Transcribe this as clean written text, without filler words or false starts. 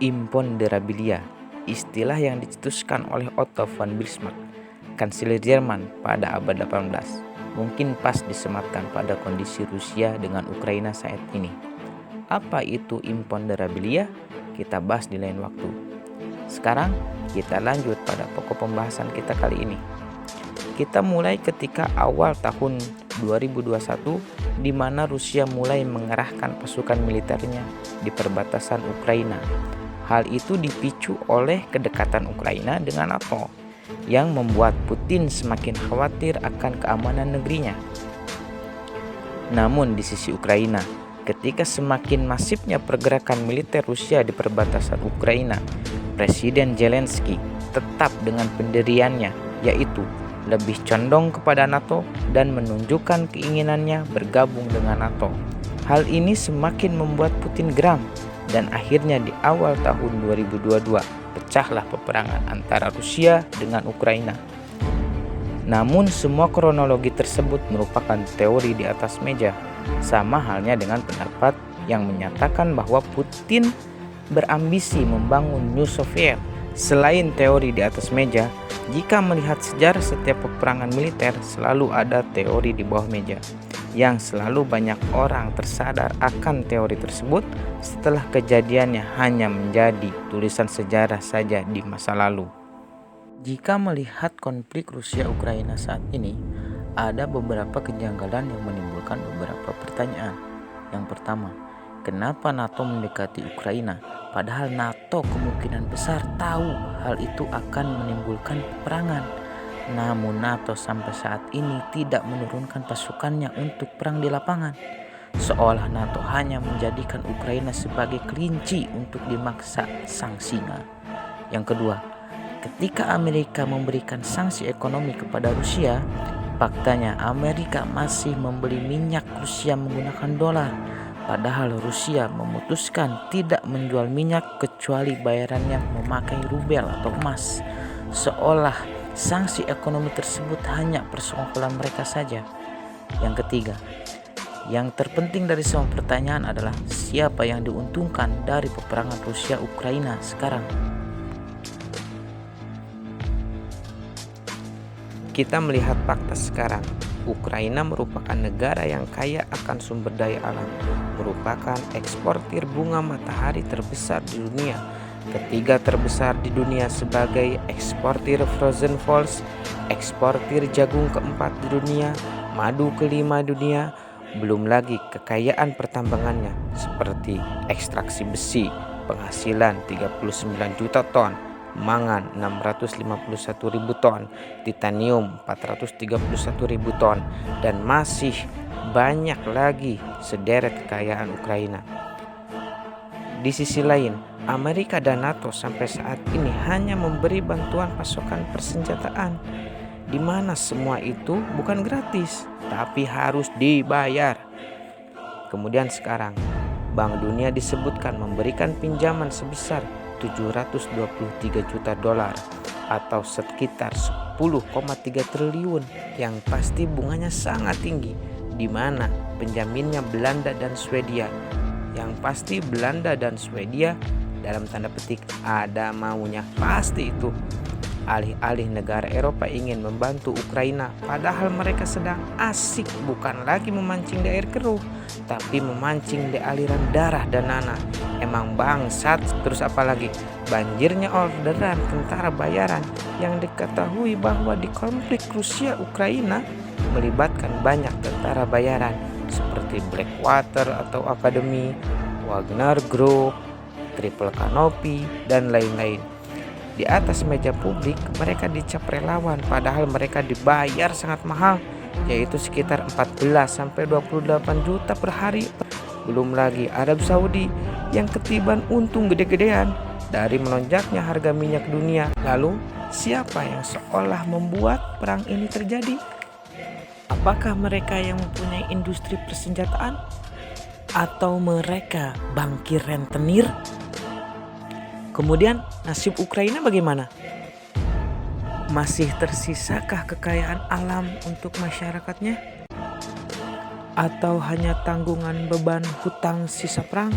Imponderabilia, istilah yang dicetuskan oleh Otto von Bismarck, kanselir Jerman pada abad 18, mungkin pas disematkan pada kondisi Rusia dengan Ukraina saat ini. Apa itu imponderabilia? Kita bahas di lain waktu. Sekarang kita lanjut pada pokok pembahasan kita kali ini. Kita mulai ketika awal tahun 2021 di mana Rusia mulai mengerahkan pasukan militernya di perbatasan Ukraina. Hal itu dipicu oleh kedekatan Ukraina dengan NATO yang membuat Putin semakin khawatir akan keamanan negerinya. Namun di sisi Ukraina, ketika semakin masifnya pergerakan militer Rusia di perbatasan Ukraina, Presiden Zelensky tetap dengan pendiriannya, yaitu lebih condong kepada NATO dan menunjukkan keinginannya bergabung dengan NATO. Hal ini semakin membuat Putin geram dan akhirnya di awal tahun 2022 pecahlah peperangan antara Rusia dengan Ukraina. Namun semua kronologi tersebut merupakan teori di atas meja, sama halnya dengan pendapat yang menyatakan bahwa Putin berambisi membangun New Soviet. Selain teori di atas meja, jika melihat sejarah setiap peperangan militer selalu ada teori di bawah meja, yang selalu banyak orang tersadar akan teori tersebut setelah kejadiannya hanya menjadi tulisan sejarah saja di masa lalu. Jika melihat konflik Rusia-Ukraina saat ini, ada beberapa kejanggalan yang menimbulkan beberapa pertanyaan. Yang pertama, kenapa NATO mendekati Ukraina? Padahal NATO kemungkinan besar tahu hal itu akan menimbulkan peperangan. Namun NATO sampai saat ini tidak menurunkan pasukannya untuk perang di lapangan. Seolah NATO hanya menjadikan Ukraina sebagai kelinci untuk dimaksa sang singa. Yang kedua, ketika Amerika memberikan sanksi ekonomi kepada Rusia, faktanya Amerika masih membeli minyak Rusia menggunakan dolar. Padahal Rusia memutuskan tidak menjual minyak kecuali bayarannya memakai rubel atau emas. Seolah sanksi ekonomi tersebut hanya persekongkolan mereka saja. Yang ketiga, yang terpenting dari semua pertanyaan adalah siapa yang diuntungkan dari peperangan Rusia-Ukraina sekarang. Kita melihat fakta sekarang. Ukraina merupakan negara yang kaya akan sumber daya alam, merupakan eksportir bunga matahari terbesar di dunia, ketiga terbesar di dunia sebagai eksportir frozen falls, eksportir jagung keempat di dunia, madu kelima dunia, belum lagi kekayaan pertambangannya seperti ekstraksi besi, penghasilan 39 juta ton, mangan 651.000 ton, titanium 431.000 ton, dan masih banyak lagi sederet kekayaan Ukraina. Di sisi lain, Amerika dan NATO sampai saat ini hanya memberi bantuan pasokan persenjataan, di mana semua itu bukan gratis, tapi harus dibayar. Kemudian sekarang, Bank Dunia disebutkan memberikan pinjaman sebesar 723 juta dolar atau sekitar 10,3 triliun yang pasti bunganya sangat tinggi, di mana penjaminnya Belanda dan Swedia. Yang pasti Belanda dan Swedia dalam tanda petik ada maunya pasti itu. Alih-alih negara Eropa ingin membantu Ukraina, padahal mereka sedang asik bukan lagi memancing di air keruh, tapi memancing di aliran darah dan nanah. Emang bangsat. Terus apalagi banjirnya orderan tentara bayaran yang diketahui bahwa di konflik Rusia-Ukraina melibatkan banyak tentara bayaran seperti Blackwater atau Academy, Wagner Group, Triple Canopy, dan lain-lain. Di atas meja publik mereka dicap relawan, padahal mereka dibayar sangat mahal, yaitu sekitar 14-28 juta per hari. Belum lagi Arab Saudi yang ketiban untung gede-gedean dari melonjaknya harga minyak dunia. Lalu siapa yang seolah membuat perang ini terjadi? Apakah mereka yang mempunyai industri persenjataan? Atau mereka bankir rentenir? Kemudian nasib Ukraina bagaimana? Masih tersisakah kekayaan alam untuk masyarakatnya? Atau hanya tanggungan beban hutang sisa perang?